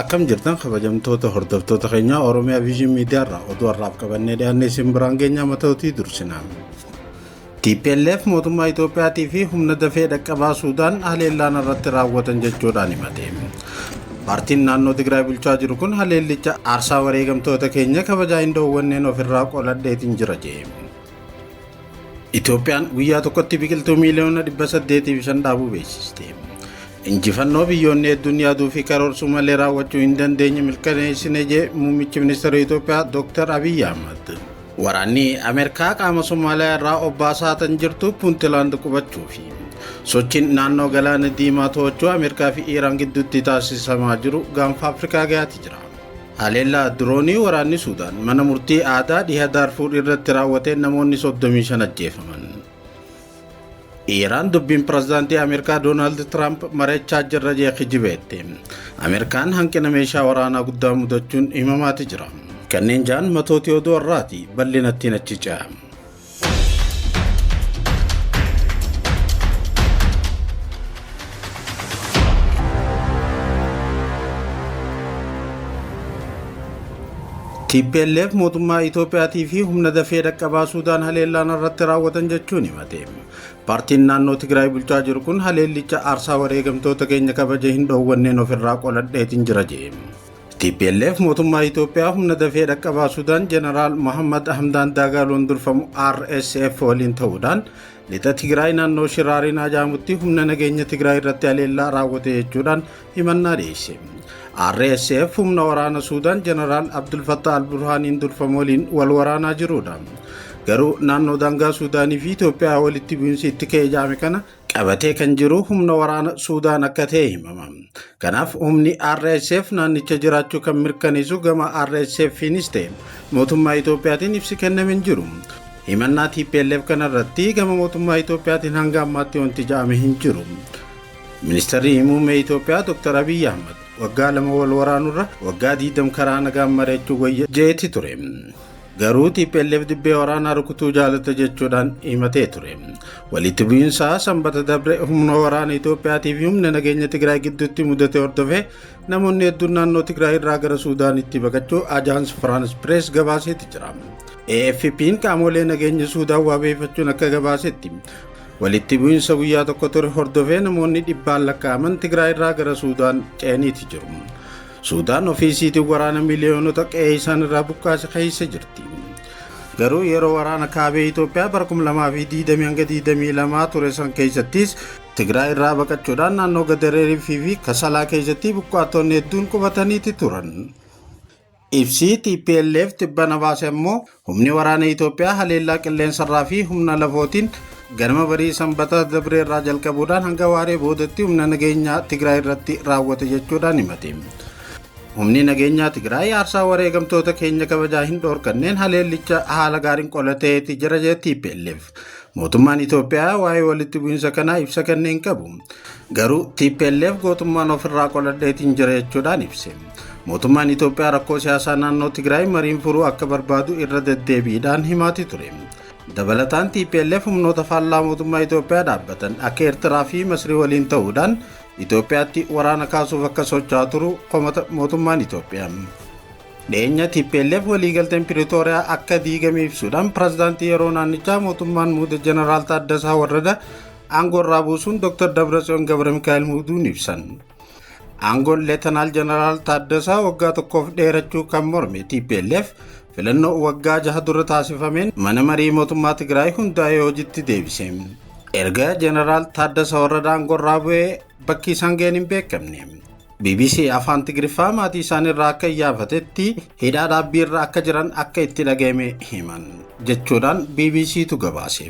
Akkam jirtan kabajamtoota hordoftoota keenya Oromiyaa Viijin Miidiyaarraa oduu har'aaf qabannee dhiyaannee isin biraan geenyaa matootii dursinaa. TPLF mootummaa Itoophiyaatii fi humna dafee dhaqqabaa Suudaan haleellaan irratti raawwatan jechuudhaan himate. Paartiin naannoo Tigraay bulchaa jiru kun haleellicha aarsaa wareegamtoota keenya kabajaa hin dhoowwanneen ofirraa qoladheetiin jira jedhe. Itoophiyaan guyyaa tokkotti biqiltuu miiliyoona 805 dhaabuu beeksiste. Injifannoo biyyoonni hedduun yaaduu fi karoorsuu malee raawwachuu hin dandeenye mirkaneessine jedhe muummichi ministeera Itoophiyaa Dr. Abiy Ahmed. Waraanni Ameerikaa qaama Somaaliyaa irraa obbaasaa tan jirtu Puuntilaand qubachuu fi sochiin naannoo galaana diimaa to'achuu Ameerikaa fi Iiraan gidduutti taasisamaa jiru gaanfa Afrikaa gayaatti jira. Haleellaa diroonii waraanni Suudaan mana murtii aadaa dhiha Daarfuur irratti raawwateen namoonni 35 ajjeefaman. Iiraan dubbiin pirezidaantii Ameerikaa Doonaald Tiraamp mari'achaa jirra jedhe kijibeette. Ameerikaan hanqina meeshaa waraanaa guddaa mudachuun himamaati jira. Kanneen ja'an matootii oduu har'aati bal'inattiin achi ce'a. TPLF mootummaa Itoophiyaatii fi humna dafee dhaqqabaa Suudaan haleellaan irratti raawwatan jechuun himate. Paartiin naannoo Tigraay bulchaa jiru kun haleellicha aarsaa wareegamtoota keenya kabaja hin dhoowwanneen ofirraa qoladheetiin jira jedhe. TPLF mootummaa Itoophiyaa humna dafee dhaqqabaa Suudaan Jeneraal Mohammad Hamdaan Daagaaloon durfamu RSF waliin ta'uudhaan lixa Tigraay naannoo Shiraariin Ajaamutti humna nageenya Tigraay irratti haleellaa raawwate jechuudhaan himannaa dhiyeesse. RSF humna waraana Suudaan Jeneraal Abdul Fattah al-Burhaaniin durfamu waliin wal waraanaa jirudha. Garuu naannoo daangaa Suudaanii fi Itoophiyaa walitti bu'iinsi itti ka'ee jaame kana qabatee kan jiru humna waraana Suudaan akka ta'e himama. Kanaaf humni RSF naannicha jiraachuu kan mirkaneessu gama RSFiinis ta'e mootummaa Itoophiyaatiin ibsi kenname hin jiru. Himannaa TPLF kanarratti gama mootummaa Itoophiyaatiin hanga ammaatti wanti jedhame hin jiru. Ministeerri muummee Itoophiyaa Dr. Abiy Ahmed waggaa lama wal waraanurra waggaa 20 karaa nagaan mari'achuu wayya jeetti ture. Garuu TPLF dibbee waraanaa rukutuu jaalata jechuudhaan himatee ture. Walitti bu'iinsa sanbata dabre humna waraana Itoophiyaatii fi humna nageenya Tigraay gidduutti mudate hordofee namoonni hedduun naannoo Tigraay irraa gara Suudaanitti baqachuu Ajaans Firaans Pirees gabaasetti jira. AFP'n qaamolee nageenya Suudaan waabeeffachuun akka gabaasetti walitti bu'iinsa guyyaa tokko ture hordofee namoonni dhibbaan lakkaa'aman Tigraay irraa gara Suudaan ce'aniiti jiru. Suudaan ofiisiitiin waraana miliyoonota qe'ee isaan irraa buqqaase keessa jirti. Garuu yeroo waraana kaabee Itoophiyaa bara 2020 hanga 2022 ture san keessattis Tigraay irraa baqachuudhaan naannoo Gadareerii fi Kasalaa keessatti buqqaatonni hedduun qubataniiti turan. Ibsi TPLF tibbana baase immoo humni waraana Itoophiyaa haleellaa qilleensarraa fi humna lafootiin ganama barii sanbata dabree irraa jalqabuudhaan hanga waaree boodatti humna nageenyaa Tigraay irratti raawwate jechuudhaan himate. Humni nageenyaa Tigraay aarsaa wareegamtoota keenya kabajaa hin dhoorkanneen haleellicha haala gaariin qolateeti jira jedhe TPLF. Mootummaan Itoophiyaa waa'ee walitti bu'iinsa kanaa ibsa kanneen qabu. Garuu TPLF gootummaan ofirraa qoladheetiin jira jechuudhaan ibse. Mootummaan Itoophiyaa rakkoo siyaasaa naannoo Tigraay mariin furuu akka barbaadu irra deddeebiidhaan himaati ture. Dabalataan TPLF humnoota faallaa mootummaa Itoophiyaa dhaabbatan akka Eertiraa fi Masrii waliin ta'uudhaan Itoophiyaatti waraana kaasuuf akka socho'aa turu komata mootummaan Itoophiyaa. Dhiyeenya TPLF waliigalteen Piriitooriyaa akka diigame ibsuudhaan pirezidaantii yeroo naannichaa mootummaan muude Jeneraal Taaddasaa Warradaa aangoo irraa buusuun Dr. Dabratsiyoon Gabramikaa'el muuduun ibsan. Aangoon Leetanaal Jeneraal Taaddasaa waggaa tokkoof dheerachuu kan morme TPLF filannoo waggaa 6 dura taasifameen mana marii mootummaa Tigraay hundaa'ee hojiitti deebise. Erga Jeneraal Taaddasaa Warradaa aangoo irraa bu'ee bakki isaan ga'een hin beekamne. BBC afaan Tigriffaa maatii isaan irraa akka iyyaafatetti hidhaa dhaabbii irra akka jiran akka itti dhaga'ame himan jechuudhaan BBCtu gabaase.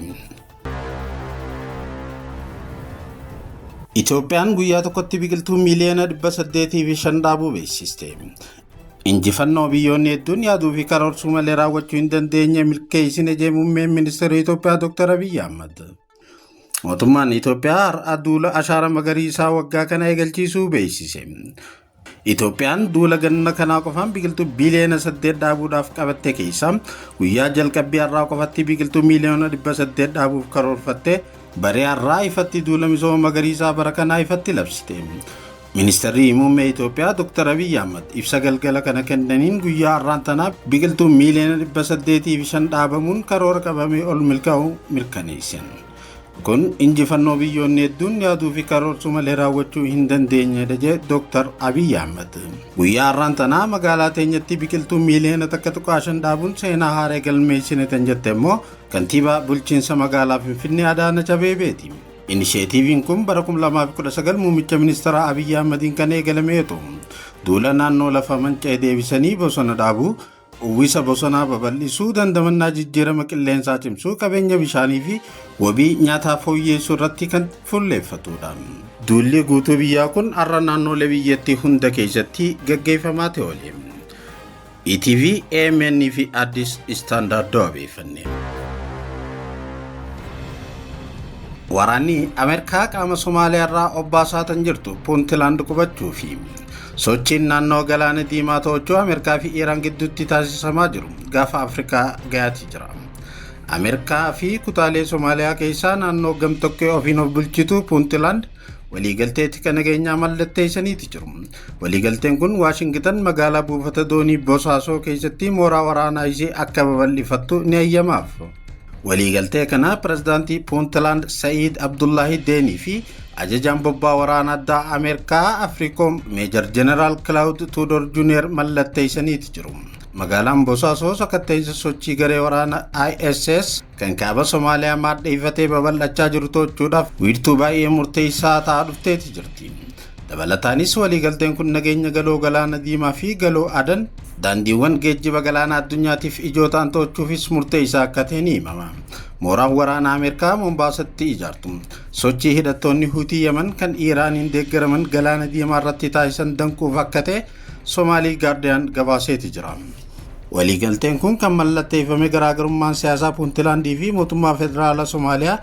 Itoophiyaan guyyaa tokkotti biqiltuu miiliyoona 805 dhaabuu beeksiste. Injifannoo biyyoonni hedduun yaaduu fi karoorsuu malee raawwachuu hin dandeenye milkeessine jedhe muummeen ministeera Itoophiyaa Dr. Abiy Ahmed. Mootummaan Itoophiyaa har'a duula ashaara magariisaa waggaa kana eegalchiisuu beeksise. Itoophiyaan duula ganna kanaa qofaan biqiltuu biiliyoona 8 dhaabuudhaaf qabatte keessaa guyyaa jalqabbii har'aa qofatti biqiltuu miiliyoona 800 dhaabuuf karoorfatte baree har'aa ifatti duula misooma magariisaa bara kanaa ifatti labsite. Ministeerri muummee Itoophiyaa Dr. Abiy Ahmad ibsa galgala kana kennaniin guyyaa har'aan tanaaf biqiltuun miiliyoona 805 dhaabamuun karoora qabamee ol milkaa'uu mirkaneessan. Kun injifannoo biyyoonni hedduun yaaduu fi karoorsu malee raawwachuu hin dandeenyedha jedhe Dr. Abiy Ahmad. Guyyaa har'aan tanaa magaalaa teenyatti biqiltuun miiliyoona 1.5 dhaabuun seenaa haaraa galmeessine tan jette immoo kantiibaa bulchiinsa magaalaa Finfinnee Adaanach Abeebeeti. Inisheetiiviin kun bara 2019 muummicha ministeera Abiy Ahmadiin kan eegalame yoo ta'u, duula naannoo lafa manca'ee deebisanii bosona dhaabuu, uwwisa bosonaa babal'isuu, dandamannaa jijjiirama qilleensaa cimsuu, qabeenya bishaanii fi wabii nyaataa fooyyessuu irratti kan fuulleeffatudha. Duulli guutuu biyyaa kun har'a naannolee biyyattii hunda keessatti gaggeeffamaa ta'e. ETV, AMN fi Addis Standard odeeffannee. Waraanni Ameerikaa qaama Somaaliyaa irraa obbaasaa tan jirtu Puuntland qubachuu fi sochiin naannoo galaana diimaa to'achuu Ameerikaa fi Iraan gidduutti taasisamaa jiru gaafa Afrikaa gayaatti jira. Ameerikaa fi kutaalee Somaaliyaa keessaa naannoo gamtokkee ofiin of bulchitu Puuntland waliigalteetti kan nageenyaa mallatteessaniiti jiru. Waliigalteen kun Waashingtan magaalaa buufata doonii Bosaasoo keessatti mooraa waraanaa ishee akka babal'ifattu ni eeyyamaaf. Waliigaltee kana pirezidaantii Puuntland Sa'iid Abdullaahi Deenii fi ajajaan bobbaa waraanaa addaa Ameerikaa Afriikoom Meejor Jeneraal Kilaawud Tuudoor Juuniyer mallatteessaniiti jiru. Magaalaan Bosaasoo sakatta'insa sochii garee waraanaa ISS kan kaaba Somaaliyaa maadheeffatee babal'achaa jiru to'achuudhaaf wiirtuu baay'ee murteessaa ta'aa dhufteeti jirti. Dabalataanis waliigalteen kun nageenya galoo galaana diimaa fi galoo Adan daandiiwwan geejjiba galaana addunyaatiif ijoo ta'an to'achuufis murteessaa akka ta'e ni himama. Mooraan waraanaa Ameerikaa Mombaasatti ijaartu sochii hidhattoonni Huutii Yemen kan Iiraaniin deeggaraman galaana diimaa irratti taasisan danquuf akka ta'e Somaalii Gaardiyaan gabaaseeti jira. Waliigalteen kun kan mallatteeffame garaagarummaan siyaasaa Puuntlandii fi mootummaa federaalaa Somaaliyaa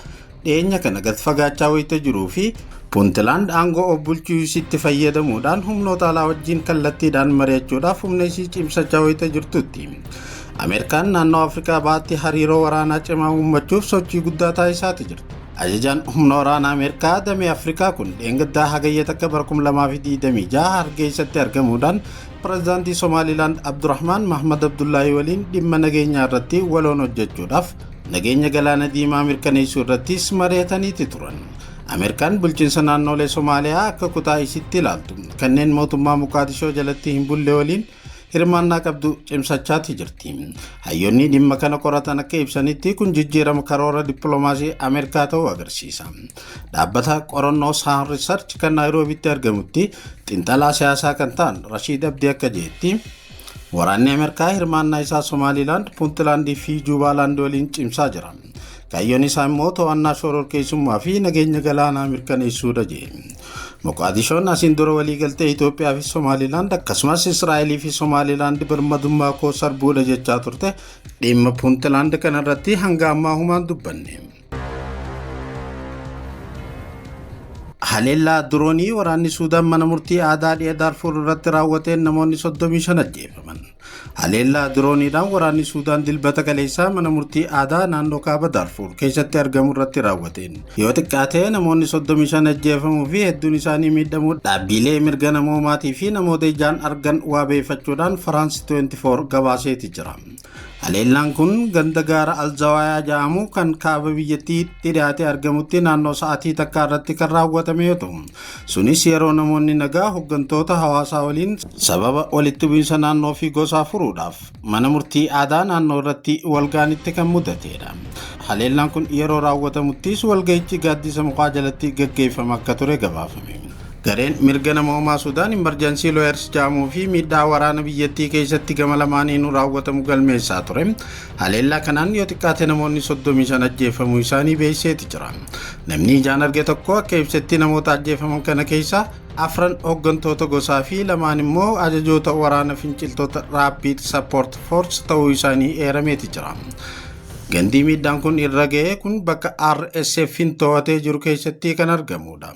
dhiyeenya kana gad fagaachaa wayita jiruu fi Puuntland aangoo of bulchuu isiitti fayyadamuudhaan humnoota alaa wajjin kallattiidhaan mari'achuudhaaf humna isii cimsachaa wayita jirtutti. Ameerikaan naannoo Afrikaa baatti hariiroo waraanaa cimaa uummachuuf sochii guddaa taasisaati jirti. Ajajaan humna waraanaa Ameerikaa damee Afrikaa kun dheengaddaa hagayya takka bara 2026 Hargeessatti argamuudhaan pirezidaantii Somaalilaand Abdurrahmaan Mahmad Abdullaahi waliin dhimma nageenyaa irratti waloon hojjechuudhaaf nageenya galaana diimaa mirkaneessuu irrattis mari'ataniiti turan. Ameerikaan bulchiinsa naannolee Somaaliyaa akka kutaa isitti ilaaltu kanneen mootummaa Muqaadishoo jalatti hin bulle waliin hirmaannaa qabdu cimsachaati jirti. Hayyoonni dhimma kana qoratan akka ibsanitti kun jijjiirama karoora dippiloomaasii Ameerikaa ta'uu agarsiisa. Dhaabbata qorannoo Saan Riisarch kan Naayiroobitti argamutti xiinxalaa siyaasaa kan ta'an Rashiid Abdii akka jedhetti waraanni Ameerikaa hirmaannaa isaa Somaalilaand, Puuntlandii fi Juubaaland waliin cimsaa jira. Kaayyoon isaa immoo to'annaa shororkeessummaa fi nageenya galaanaa mirkaneessuudha jedhe. Moqaadishoon asiin dura waliigaltee Itoophiyaa fi Somaalilaand akkasumas Israa'elii fi Somaalilaand birmadummaa koo sarbuudha jechaa turte dhimma Puuntland kanarratti hanga ammaa humaan dubbanne. Haleellaa diroonii waraanni Suudaan mana murtii aadaa dhiya Daarfuur irratti raawwateen namoonni 35 ajjeefaman. Haleellaa dirooniidhaan waraanni Suudaan dilbata kaleessaa mana murtii aadaa naannoo kaaba Daarfuur keessatti argamu irratti raawwateen. Yoo xiqqaate namoonni 35 ajjeefamuu fi hedduun isaanii miidhamuu dhaabbilee mirga namoomaatii fi namoota ijaan argan waabeeffachuudhaan France 24 gabaaseeti jira. Haleellaan kun ganda gaara Alzawaayaa jedhamu kan kaaba biyyattii dhiyaatee argamutti naannoo sa'aatii takkaa irratti kan raawwatame yoo ta'u, sunis yeroo namoonni nagaa hooggantoota hawaasaa waliin sababa walitti bu'iinsa naannoo fi gosaa furuudhaaf mana murtii aadaa naannoo irratti walgaanitti kan mudatedha. Haleellaan kun yeroo raawwatamuttis walga'ichi gaaddisa mukaa jalatti gaggeeffama akka ture gabaafame. Gareen mirga namoomaa Suudaan Emergency Lawyers jedhamuu fi miidhaa waraana biyyattii keessatti gama lamaaniinuu raawwatamu galmeessaa ture. Haleellaa kanaan yoo xiqqaate namoonni 35 ajjeefamuu isaanii beeksiseeti jira. Namni ijaan arge tokko akka ibsetti namoota ajjeefaman kana keessaa 4 hooggantoota gosaa fi 2 immoo ajajoota waraana finciltoota Rapid Support Force ta'uu isaanii eerameeti jira. Gandii miidhaan kun irra ga'e kun bakka RSF'n to'atee jiru keessatti kan argamudha.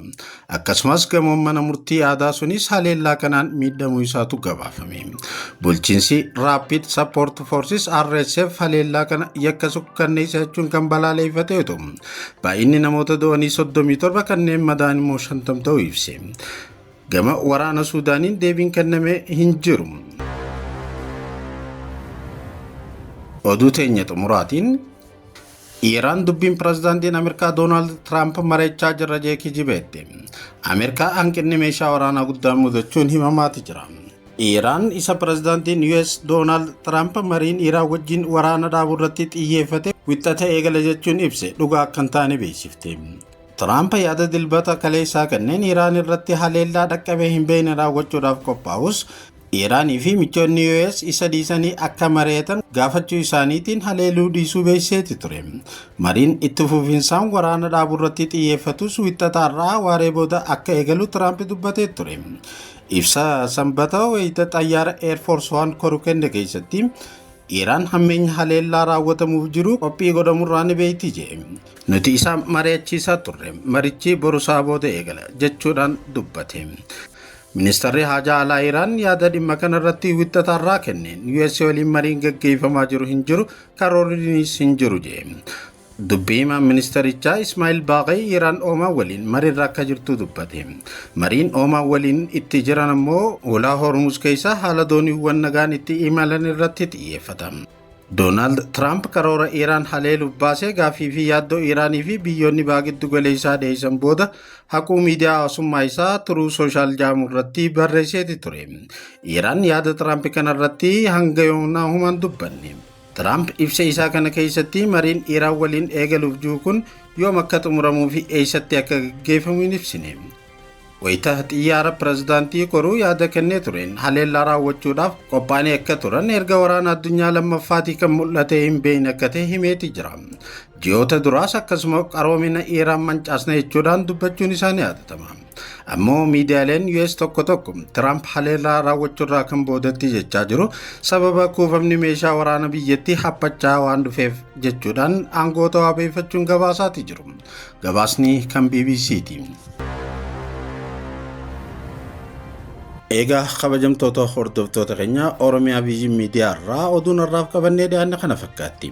Akkasumas gamoon mana murtii aadaa sunis haleellaa kanaan miidhamuu isaatu gabaafame. Bulchiinsi Rapid Support Forces RSF haleellaa kana yakka sukkanneessa jechuun kan balaaleeffate yoo ta'u, baay'inni namoota du'anii 37 kanneen madaa'an immoo 50 ta'uu ibse. Gama waraana Suudaaniin deebiin kenname hin jiru. Oduu teenya xumuraatiin Iiraan dubbiin pirezidaantiin Ameerikaa Doonaald Tiraamp mari'achaa jirra jee kijibeette. Ameerikaa hanqinni meeshaa waraanaa guddaan mudachuun himamaati jira. Iiraan isa pirezidaantiin US Doonaald Tiraamp mariin Iiraan wajjin waraana dhaabuu irratti xiyyeeffate wixxata eegala jechuun ibse dhugaa akka hin taane beeksifte. Tiraamp yaada dilbata kaleessaa kanneen Iiraan irratti haleellaa dhaqqabee hin beekne raawwachuudhaaf qophaa'us Iiraanii fi michoonni US isa dhiisanii akka mari'atan gaafachuu isaaniitiin haleeluu dhiisuu beeksiseeti ture. Mariin itti fufinsaan waraana dhaabuu irratti xiyyeeffatus wixxataarraa waaree booda akka eegalu Tiraamp dubbatee ture. Ibsa sanbata wayita xayyaara Air Force One koru kenne keessatti Iiraan hammeenya haleellaa raawwatamuuf jiru qophii godhamurraa ni beekti jee. Nuti isa mari'achiisaa turre. Marichi borusaa booda eegala jechuudhaan dubbate. Ministeerri Haajaa Alaa Iiraan yaada dhimma kanarratti wixxataarraa kenneen US waliin mariin gaggeeffamaa jiru hin jiru karoorriinis hin jiru jee. Dubbii himaa ministeerichaa Ismaa'il Baaqee Iiraan Oomaan waliin mariirra akka jirtu dubbate. Mariin Oomaan waliin itti jiran ammoo ulaa Hormuz keessa haala dooniiwwan nagaan itti imalan irratti xiyyeeffata. Doonaald Tiraamp karoora Iiraan haleeluuf baasee gaaffii fi yaaddoo Iiraanii fi biyyoonni baagiddu galeessaa dhiyeessan booda haquu miidiyaa hawaasummaa isaa turuu sooshaal jaamuu irratti barreesseeti ture. Iiraan yaada Tiraamp kanarratti hanga yoonaa humaan dubbanne. Tiraamp ibsa isaa kana keessatti mariin Iiraan waliin eegaluuf jiru kun yoom akka xumuramuu fi eessatti akka gaggeeffamu hin ibsine. Wayita xiyyaara pirezidaantii koruu yaada kennee tureen haleellaa raawwachuudhaaf qophaa'anii akka turan erga waraana addunyaa lammaffaatii kan mul'ate hin beekne akka ta'e himeeti jira. Ji'oota duraas akkasuma qaroomina Iiraan mancaasna jechuudhaan dubbachuun isaanii yaadatama. Ammoo miidiyaaleen US tokko Tiraamp haleellaa raawwachuurraa kan boodatti jechaa jiru sababa kuufamni meeshaa waraana biyyattii haphachaa waan dhufeef jechuudhaan aangoota waabeeffachuun gabaasaati jiru. Gabaasni kan BBCti. Egaa kabajamtoota hordoftoota keenya Oromiyaa Viijin Miidiyaa irraa oduun har'aaf qabannee dhiyaanne kana fakkaatti.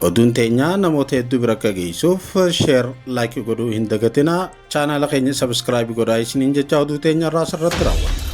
Oduun teenya namoota hedduu bira akka geessuuf sheer laayikii godhuu hin dagatinaa. Chaanaala keenya sabiskiraayib godhaa isiniin jecha oduu teenya irraa asirratti raawwanna.